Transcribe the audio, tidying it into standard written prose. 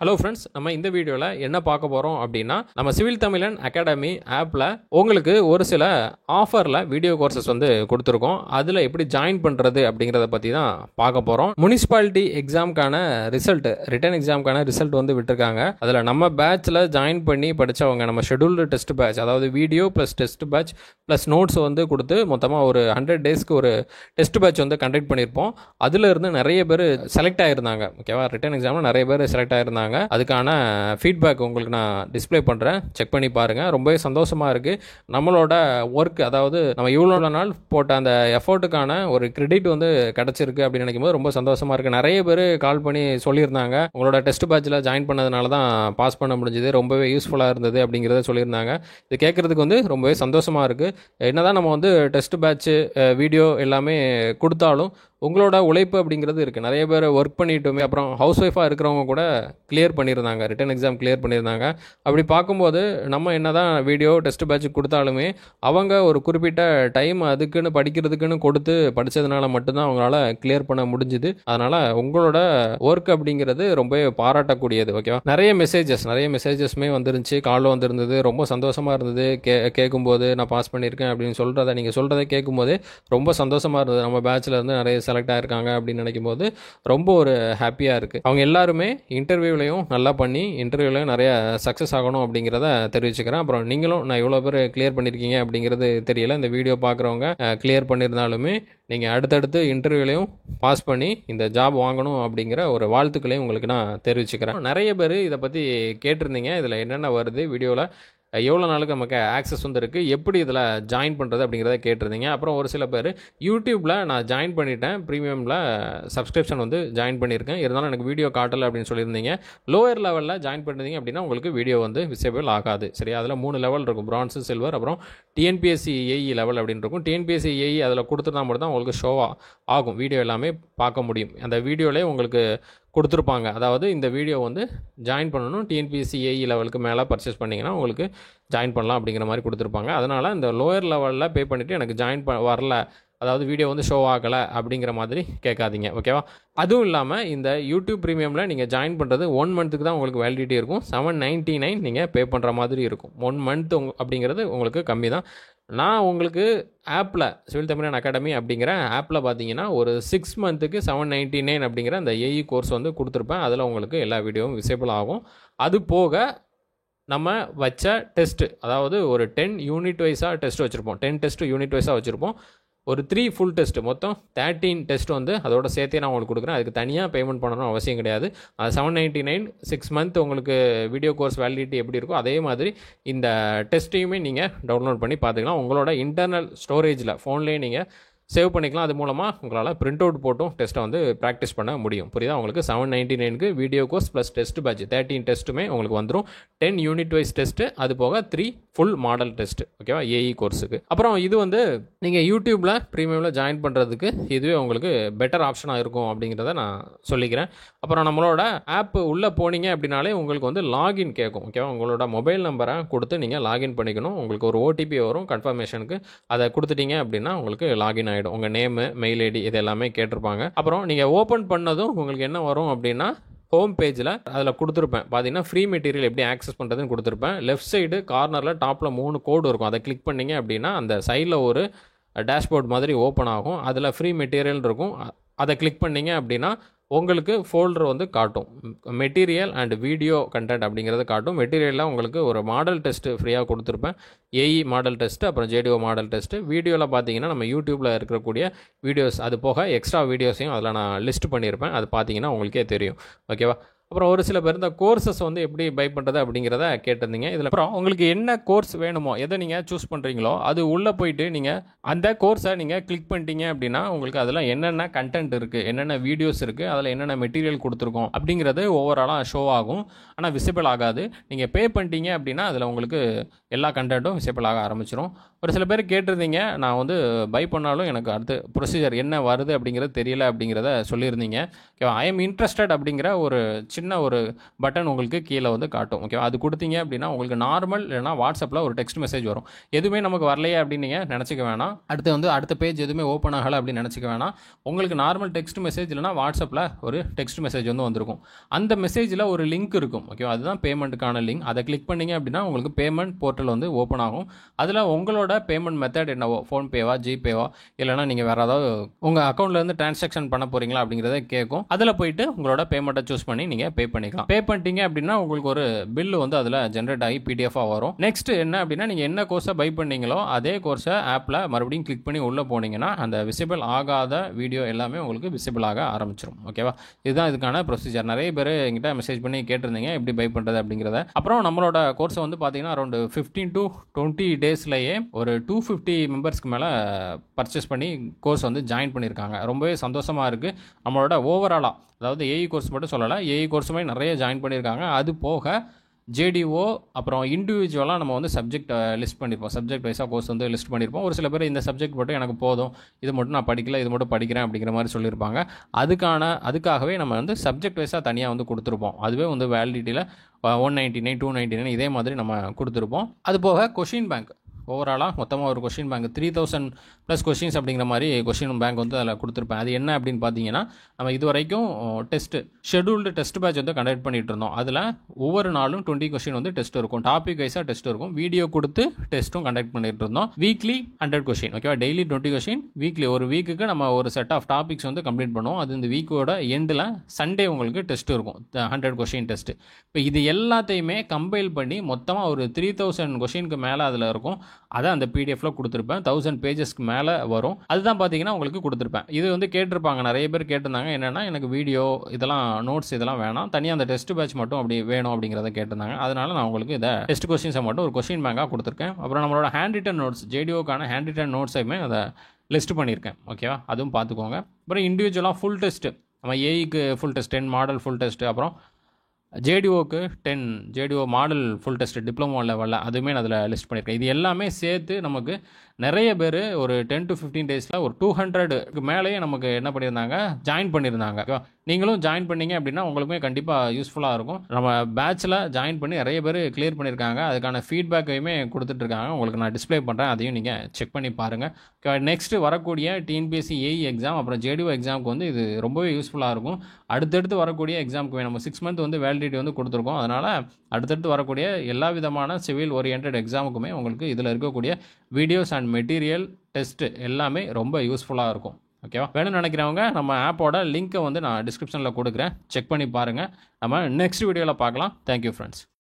Hello friends, நம்ம இந்த வீடியோவில் என்ன பார்க்க போகிறோம் அப்படின்னா, நம்ம சிவில் தமிழன் அகாடமி ஆப்பில் உங்களுக்கு ஒரு சில ஆஃபரில் வீடியோ கோர்சஸ் வந்து கொடுத்துருக்கோம். அதில் எப்படி ஜாயின் பண்ணுறது அப்படிங்கிறத பற்றி தான் பார்க்க போகிறோம். முனிசிபாலிட்டி எக்ஸாமுக்கான ரிட்டன் எக்ஸாமுக்கான ரிசல்ட் வந்து விட்டுருக்காங்க. அதில் நம்ம பேட்சில் ஜாயின் பண்ணி படித்தவங்க, நம்ம ஷெடியூல்டு டெஸ்ட் பேட்ச், அதாவது video plus test batch plus notes வந்து கொடுத்து மொத்தமாக ஒரு 100 டேஸ்க்கு ஒரு டெஸ்ட் பேட்ச் வந்து கண்டக்ட் பண்ணியிருப்போம். அதில் இருந்து நிறைய பேர் செலக்ட் ஆகிருந்தாங்க. ஓகேவா, ரிட்டன் எக்ஸாமில் நிறைய பேர் செலக்ட் ஆகிருந்தாங்க. அதுக்கான ஃபீட்பேக் உங்களுக்கு நான் டிஸ்பிளே பண்ணுறேன், செக் பண்ணி பாருங்கள். ரொம்பவே சந்தோஷமாக இருக்குது. நம்மளோட ஒர்க், அதாவது நம்ம இவ்வளோ நாள் போட்ட அந்த எஃபோர்ட்டுக்கான ஒரு கிரெடிட் வந்து கிடச்சிருக்கு அப்படின்னு நினைக்கும்போது ரொம்ப சந்தோஷமாக இருக்குது. நிறைய பேர் கால் பண்ணி சொல்லியிருந்தாங்க, உங்களோட டெஸ்ட் பேட்சில் ஜாயின் பண்ணதுனால தான் பாஸ் பண்ண முடிஞ்சது, ரொம்பவே யூஸ்ஃபுல்லாக இருந்தது அப்படிங்கிறத சொல்லியிருந்தாங்க. இது கேட்குறதுக்கு வந்து ரொம்பவே சந்தோஷமாக இருக்குது. என்னதான் நம்ம வந்து டெஸ்ட் பேட்ச்சு வீடியோ எல்லாமே கொடுத்தாலும் உங்களோட உழைப்பு அப்படிங்கிறது இருக்குது. நிறைய பேர் ஒர்க் பண்ணிட்டுமே அப்புறம் ஹவுஸ் ஒய்ஃபாக இருக்கிறவங்க கூட கிளியர் பண்ணியிருந்தாங்க, ரிட்டன் எக்ஸாம் கிளியர் பண்ணியிருந்தாங்க. அப்படி பார்க்கும்போது நம்ம என்ன தான் வீடியோ டெஸ்ட் பேட்ச் கொடுத்தாலுமே அவங்க ஒரு குறிப்பிட்ட டைம் அதுக்குன்னு படிக்கிறதுக்குன்னு கொடுத்து படித்ததுனால மட்டும்தான் அவங்களால கிளியர் பண்ண முடிஞ்சுது. அதனால் உங்களோட ஒர்க் அப்படிங்கிறது ரொம்ப பாராட்டக்கூடியது. ஓகேவா, நிறைய மெசேஜஸ்மே வந்துருந்துச்சு, காலில் வந்துருந்தது. ரொம்ப சந்தோஷமாக இருந்தது கேட்கும்போது. நான் பாஸ் பண்ணியிருக்கேன் அப்படின்னு நீங்கள் சொல்கிறத கேட்கும்போது ரொம்ப சந்தோஷமாக இருந்தது. நம்ம பேட்சில் இருந்து நிறைய செலக்ட் ஆகிருக்காங்க அப்படின்னு நினைக்கும் போது ரொம்ப ஒரு ஹாப்பியாக இருக்குது. அவங்க எல்லாருமே இன்டர்வியூலையும் நல்லா பண்ணி இன்டர்வியூலையும் நிறைய சக்ஸஸ் ஆகணும் அப்படிங்கிறத தெரிவிச்சுக்கிறேன். அப்புறம் நீங்களும், நான் இவ்வளோ பேர் கிளியர் பண்ணியிருக்கீங்க அப்படிங்கிறது தெரியல, இந்த வீடியோ பார்க்குறவங்க கிளியர் பண்ணியிருந்தாலுமே நீங்கள் அடுத்தடுத்து இன்டர்வியூலையும் பாஸ் பண்ணி இந்த ஜாப் வாங்கணும் அப்படிங்கிற ஒரு வாழ்த்துக்களையும் உங்களுக்கு நான் தெரிவிச்சுக்கிறேன். நிறைய பேர் இதை பற்றி கேட்டிருந்தீங்க, இதில் என்னென்ன வருது, வீடியோவில் எவ்வளோ நாளுக்கு நமக்கு ஆக்சஸ் வந்து இருக்குது, எப்படி இதில் ஜாயின் பண்ணுறது அப்படிங்கிறத கேட்டிருந்தீங்க. அப்புறம் ஒரு சில பேர் யூடியூப்பில் நான் ஜாயின் பண்ணிட்டேன், ப்ரீமியமில் சப்ஸ்கிரிப்ஷன் வந்து ஜாயின் பண்ணியிருக்கேன், இருந்தாலும் எனக்கு வீடியோ காட்டலை அப்படின்னு சொல்லியிருந்தீங்க. லோயர் லெவலில் ஜாயின் பண்ணிருந்தீங்க அப்படின்னா உங்களுக்கு வீடியோ வந்து விசிபிள் ஆகாது. சரி, அதில் 3 லெவல் இருக்கும், பிரான்ஸு, சில்வர், அப்புறம் டிஎன்பிஎஸ்சி ஏஇ லெவல் அப்படின்னு இருக்கும். டிஎன்பிஎஸ்சி ஏஇ அதில் கொடுத்துருந்தா மட்டும் தான் உங்களுக்கு ஷோ ஆகும், வீடியோ எல்லாமே பார்க்க முடியும். அந்த வீடியோவிலே உங்களுக்கு கொடுத்துருப்பாங்க, அதாவது இந்த வீடியோ வந்து ஜாயின் பண்ணணும், டிஎன்பிஎஸ்சி ஏஇ லெவலுக்கு மேலே பர்ச்சேஸ் பண்ணிங்கன்னா உங்களுக்கு ஜாயின் பண்ணலாம் அப்படிங்கிற மாதிரி கொடுத்துருப்பாங்க. அதனால் இந்த லோயர் லெவலில் பே பண்ணிவிட்டு எனக்கு ஜாயின் வரல, அதாவது வீடியோ வந்து ஷோ ஆகலை அப்படிங்கிற மாதிரி கேட்காதீங்க. ஓகேவா, அதுவும் இல்லாமல் இந்த யூடியூப் ப்ரீமியமில் நீங்கள் ஜாயின் பண்ணுறது 1 மந்த்துக்கு தான் உங்களுக்கு வேலிடிட்டி இருக்கும். 799 நீங்கள் பே பண்ணுற மாதிரி இருக்கும். 1 மந்த் அப்படிங்கிறது உங்களுக்கு கம்மி தான். நான் உங்களுக்கு ஆப்பில் சிவில் தமிழன் அகாடமி அப்படிங்கிற ஆப்பில் பார்த்தீங்கன்னா ஒரு 6 மந்த்துக்கு 799 அப்படிங்கிற அந்த ஏஇ கோர்ஸ் வந்து கொடுத்துருப்பேன். அதில் உங்களுக்கு எல்லா வீடியோவும் விசிபிள் ஆகும். அது போக நம்ம வச்ச டெஸ்ட்டு, அதாவது ஒரு 10 யூனிட் வைஸாக டெஸ்ட் வச்சுருப்போம், 10 டெஸ்ட்டு யூனிட் வைஸாக வச்சுருப்போம். ஒரு 3 ஃபுல் டெஸ்ட்டு, மொத்தம் 13 டெஸ்ட் வந்து அதோட சேர்த்தே நான் உங்களுக்கு கொடுக்குறேன். அதுக்கு தனியாக பேமெண்ட் பண்ணணும் அவசியம் கிடையாது. 799 6 மந்த் உங்களுக்கு வீடியோ கோர்ஸ் வேலிடிட்டி எப்படி இருக்கோ அதே மாதிரி இந்த டெஸ்ட்டையுமே நீங்கள் டவுன்லோட் பண்ணி பார்த்துக்கலாம். உங்களோட இன்டர்னல் ஸ்டோரேஜில் ஃபோன்லேயே நீங்கள் சேவ் பண்ணிக்கலாம். அது மூலமாக உங்களால் பிரிண்ட் அவுட் போட்டும் டெஸ்ட்டை வந்து ப்ராக்டிஸ் பண்ண முடியும். புரியுதா உங்களுக்கு? 799க்கு video course plus test batch 13 டெஸ்ட்டுமே உங்களுக்கு வந்துடும். 10 யூனிட் வைஸ் டெஸ்ட்டு, அது போக 3 ஃபுல் மாடல் டெஸ்ட்டு. ஓகேவா, ஏஇ கோர்ஸுக்கு. அப்புறம் இது வந்து நீங்கள் யூடியூப்பில் ப்ரீமியமில் ஜாயின் பண்ணுறதுக்கு இதுவே உங்களுக்கு பெட்டர் ஆப்ஷனாக இருக்கும் அப்படிங்கிறத நான் சொல்லிக்கிறேன். அப்புறம் நம்மளோட ஆப் உள்ளே போனீங்க அப்படின்னாலே உங்களுக்கு வந்து லாகின் கேட்கும். ஓகேவா, உங்களோட மொபைல் நம்பரை கொடுத்து நீங்கள் லாகின் பண்ணிக்கணும். உங்களுக்கு ஒரு ஓடிபி வரும் கன்ஃபர்மேஷனுக்கு, அதை கொடுத்துட்டீங்க அப்படின்னா உங்களுக்கு லாகின் ஆகிடும். உங்கள் நேமு, மெயில் ஐடி இது எல்லாமே கேட்டிருப்பாங்க. அப்புறம் நீங்கள் ஓப்பன் பண்ணதும் உங்களுக்கு என்ன வரும் அப்படின்னா, ஹோம் பேஜில் அதில் கொடுத்துருப்பேன் பார்த்தீங்கன்னா ஃப்ரீ மெட்டீரியல் எப்படி ஆக்சஸ் பண்ணுறதுன்னு கொடுத்துருப்பேன். லெஃப்ட் சைடு கார்னரில் டாப்பில் 3 கோடு இருக்கும், அதை கிளிக் பண்ணிங்க அப்படின்னா அந்த சைடில் ஒரு டேஷ்போர்ட் மாதிரி ஓப்பன் ஆகும். அதில் ஃப்ரீ மெட்டீரியல் இருக்கும், அதை கிளிக் பண்ணிங்க அப்படின்னா உங்களுக்கு ஃபோல்டர் வந்து காட்டும், மெட்டீரியல் அண்ட் வீடியோ கண்டென்ட் அப்படிங்கிறது காட்டும். மெட்டீரியலில் உங்களுக்கு ஒரு மாடல் டெஸ்ட்டு ஃப்ரீயாக கொடுத்துருப்பேன், ஏஇ மாடல் டெஸ்ட்டு, அப்புறம் ஜேடிஓ மாடல் டெஸ்ட்டு. வீடியோவில் பார்த்தீங்கன்னா நம்ம யூடியூப்பில் இருக்கக்கூடிய வீடியோஸ், அது போக எக்ஸ்ட்ரா வீடியோஸையும் அதில் நான் லிஸ்ட் பண்ணியிருப்பேன், அது பார்த்தீங்கன்னா உங்களுக்கே தெரியும். ஓகேவா, அப்புறம் ஒரு சில பேர் இந்த கோர்சஸ் வந்து எப்படி பை பண்ணுறது அப்படிங்கிறத கேட்டிருந்தீங்க. இதில் அப்புறம் உங்களுக்கு என்ன கோர்ஸ் வேணுமோ, எதை நீங்கள் சூஸ் பண்ணுறீங்களோ அது உள்ளே போயிட்டு நீங்கள் அந்த கோர்ஸை நீங்கள் கிளிக் பண்ணிட்டீங்க அப்படின்னா உங்களுக்கு அதில் என்னென்ன கண்டென்ட் இருக்குது, என்னென்ன வீடியோஸ் இருக்குது, அதில் என்னென்ன மெட்டீரியல் கொடுத்துருக்கோம் அப்படிங்கிறது ஓவராலாக ஷோ ஆகும். ஆனால் விசிபிள் ஆகாது. நீங்கள் பே பண்ணிட்டீங்க அப்படின்னா அதில் உங்களுக்கு எல்லா கண்டென்ட்டும் விசிபிள் ஆக ஆரம்பிச்சிடும். ஒரு சில பேர் கேட்டிருந்தீங்க, நான் வந்து பை பண்ணாலும் எனக்கு அடுத்து ப்ரொசீஜர் என்ன வருது அப்படிங்கிறது தெரியல அப்படிங்கிறத சொல்லியிருந்தீங்க. ஓகேவா? ஐ எம் இன்ட்ரஸ்டட் அப்படிங்கிற ஒரு சின்ன ஒரு பட்டன் உங்களுக்கு கீழே வந்து காட்டும். ஓகேவா? அது கொடுத்தீங்க அப்படின்னா உங்களுக்கு நார்மல் இல்லைனா வாட்ஸ்அப்பில் ஒரு டெக்ஸ்ட் மெசேஜ் வரும். எதுவுமே நமக்கு வரலையே அப்படின்னு நீங்கள் நினச்சிக்க வேணாம். அடுத்த பேஜ் எதுவுமே ஓப்பன் ஆகலை அப்படின்னு நினச்சிக்க வேணாம். உங்களுக்கு நார்மல் டெக்ஸ்ட் மெசேஜ் இல்லைனா வாட்ஸ்அப்பில் ஒரு டெக்ஸ்ட் மெசேஜ் வந்து வந்திருக்கும். அந்த மெசேஜில் ஒரு லிங்க் இருக்கும். ஓகேவா? அதுதான் பேமெண்ட்டுக்கான லிங்க். அதை கிளிக் பண்ணிங்க அப்படின்னா உங்களுக்கு பேமெண்ட் போர்ட்டல் வந்து ஓப்பன் ஆகும். அதில் உங்களோட பேமெண்ட் மெத்தட் என்னவோ, ஃபோன்பேவா, ஜிபேவா, இல்லைனா நீங்கள் வேறு ஏதாவது உங்கள் அக்கௌண்ட்லேருந்து டிரான்சாக்ஷன் பண்ண போகிறீங்களா அப்படிங்கிறத கேட்கும். அதில் போயிட்டு உங்களோட பேமெண்ட்டை சூஸ் பண்ணி நீங்கள் பே பண்ணிக்கலாம். பே பண்ணிட்டீங்க அப்படின்னா உங்களுக்கு ஒரு பில்லு வந்து அதில் ஜென்ரேட் ஆகி பிடிஎஃபாக வரும். நெக்ஸ்ட் என்ன அப்படின்னா, நீங்கள் என்ன கோர்ஸை பை பண்ணீங்களோ அதே கோர்ஸை ஆப்பில் மறுபடியும் கிளிக் பண்ணி உள்ளே போனீங்கன்னா அந்த விசிபிள் ஆகாத வீடியோ எல்லாமே உங்களுக்கு விசிபிள் ஆக ஆரம்பிச்சிடும். ஓகேவா? இதுதான் இதுக்கான ப்ரொசீஜர். நிறைய பேர் எங்கிட்ட மெசேஜ் பண்ணி கேட்டிருந்தீங்க எப்படி பை பண்ணுறது அப்படிங்கிறத. அப்புறம் நம்மளோட கோர்ஸை வந்து பார்த்தீங்கன்னா அரௌண்ட் 15 to 20 டேஸ்லேயே ஒரு 250 மெம்பர்ஸ்க்கு மேலே பர்ச்சேஸ் பண்ணி கோர்ஸ் வந்து ஜாயின் பண்ணியிருக்காங்க. ரொம்பவே சந்தோஷமாக இருக்குது. நம்மளோட ஓவராலாக, அதாவது ஏஇ கோர்ஸ் மட்டும் சொல்லலை, ஏஇ கோர்ஸுமே நிறைய ஜாயின் பண்ணியிருக்காங்க. அது போக ஜேடிஓ அப்புறம் இண்டிவிஜுவலாக நம்ம வந்து சப்ஜெக்ட் லிஸ்ட் பண்ணியிருப்போம். சப்ஜெக்ட் வைஸாக கோர்ஸ் வந்து லிஸ்ட் பண்ணியிருப்போம். ஒரு சில பேர் இந்த சப்ஜெக்ட் மட்டும் எனக்கு போதும், இது மட்டும் நான் படிக்கல, இது மட்டும் படிக்கிறேன் அப்படிங்கிற மாதிரி சொல்லியிருப்பாங்க. அதுக்காகவே நம்ம வந்து சப்ஜெக்ட் வைஸாக தனியாக வந்து கொடுத்துருப்போம். அதுவே வந்து வேலிடிட்டியில் 199, 299 இதே மாதிரி நம்ம கொடுத்துருப்போம். அது போக கொஷின் பேங்க் ஓவராலாக மொத்தமாக ஒரு கொஷின் பேங்க் 3000 ப்ளஸ் கொஷின்ஸ் அப்படிங்கிற மாதிரி கொஷின் பேங்க் வந்து அதில் கொடுத்துருப்பேன். அது என்ன அப்படின்னு பார்த்தீங்கன்னா, நம்ம இது வரைக்கும் ஷெட்யூல்டு டெஸ்ட் பேட்ச் வந்து கண்டக்ட் பண்ணிட்டு இருந்தோம். அதில் ஒவ்வொரு நாளும் 20 கொஷின் வந்து டெஸ்ட் இருக்கும். டாபிக் வைஸாக டெஸ்ட் இருக்கும். வீடியோ கொடுத்து டெஸ்ட்டும் கண்டக்ட் பண்ணிட்டு இருந்தோம். Weekly 100 question. ஓகேவா? Daily 20 question. வீக்லி ஒரு வீக்குக்கு நம்ம ஒரு செட் ஆஃப் டாபிக்ஸ் வந்து கம்ப்ளீட் பண்ணுவோம். அது இந்த வீக்கோட எண்டில் சண்டே உங்களுக்கு டெஸ்ட் இருக்கும், 100 கொஷின் டெஸ்ட். இப்போ இது எல்லாத்தையுமே கம்பைல் பண்ணி மொத்தமாக ஒரு 3000 கொஷினுக்கு மேலே அதில் இருக்கும். அதை அந்த பிடிஎஃப்ல கொடுத்துருப்பேன். 1000 பேஜஸ்க்கு மேலே வரும். அதுதான் பார்த்தீங்கன்னா உங்களுக்கு கொடுத்துருப்பேன். இது வந்து கேட்டிருப்பாங்க, நிறைய பேர் கேட்டிருந்தாங்க. என்னென்னா, எனக்கு வீடியோ இதெல்லாம் நோட்ஸ் இதெல்லாம் வேணாம், தனியாக அந்த டெஸ்ட் பேட்ச் மட்டும் அப்படி வேணும் அப்படிங்கிறத கேட்டிருந்தாங்க. அதனால நான் உங்களுக்கு இதை டெஸ்ட் கொஸ்டின்ஸை மட்டும் ஒரு கொஸ்டின் பேங்காக கொடுத்துருக்கேன். அப்புறம் நம்மளோட ஹேண்ட் ரிட்டன் நோட்ஸ், ஜேடிஓக்கான ஹேண்ட் ரிட்டன் நோட்ஸையுமே அதை லிஸ்ட் பண்ணியிருக்கேன். ஓகேவா? அதுவும் பார்த்துக்கோங்க. அப்புறம் இண்டிவிஜுவலாக ஃபுல் டெஸ்ட்டு, நம்ம ஏஇக்கு full test 10 model full test, அப்புறம் ஜேடிஓக்கு 10 JDO model full test diploma லெவலில் அதுவுமே நான் அதில் லிஸ்ட் பண்ணியிருக்கேன். இது எல்லாமே சேர்த்து நமக்கு நிறைய பேர் ஒரு 10 to 15 டேஸில் ஒரு 200க்கு மேலேயே நமக்கு என்ன பண்ணியிருந்தாங்க, ஜாயின் பண்ணியிருந்தாங்க. நீங்களும் ஜாயின் பண்ணீங்க அப்படின்னா உங்களுக்குமே கண்டிப்பாக யூஸ்ஃபுல்லாக இருக்கும். நம்ம பேட்சில் ஜாயின் பண்ணி நிறைய பேர் கிளியர் பண்ணியிருக்காங்க. அதுக்கான ஃபீட்பேக்கையுமே கொடுத்துட்ருக்காங்க. உங்களுக்கு நான் டிஸ்பிளே பண்ணுறேன், அதையும் நீங்கள் செக் பண்ணி பாருங்கள். நெக்ஸ்ட்டு வரக்கூடிய டிஎன்பிஎஸ்சி ஏஇ எக்ஸாம் அப்புறம் ஜேடிஓ எக்ஸாமுக்கு வந்து இது ரொம்பவே யூஸ்ஃபுல்லாக இருக்கும். அடுத்தடுத்து வரக்கூடிய எக்ஸாமுக்கு நம்ம 6 மந்த் வந்து வேலிடிட்டி வந்து கொடுத்துருக்கோம். அதனால் அடுத்தடுத்து வரக்கூடிய எல்லா விதமான சிவில் ஓரியன்ட் எக்ஸாமுக்குமே உங்களுக்கு இதில் இருக்கக்கூடிய வீடியோஸ் அண்ட் மெட்டீரியல் டெஸ்ட் எல்லாமே ரொம்ப யூஸ்ஃபுல்லாக இருக்கும். ஓகேவா? வேணும்னு நினைக்கிறவங்க நம்ம ஆப்போட லிங்க்கை வந்து நான் டிஸ்கிரிப்ஷனில் கொடுக்குறேன், செக் பண்ணி பாருங்கள். நம்ம நெக்ஸ்ட் வீடியோவில் பார்க்கலாம். Thank you friends.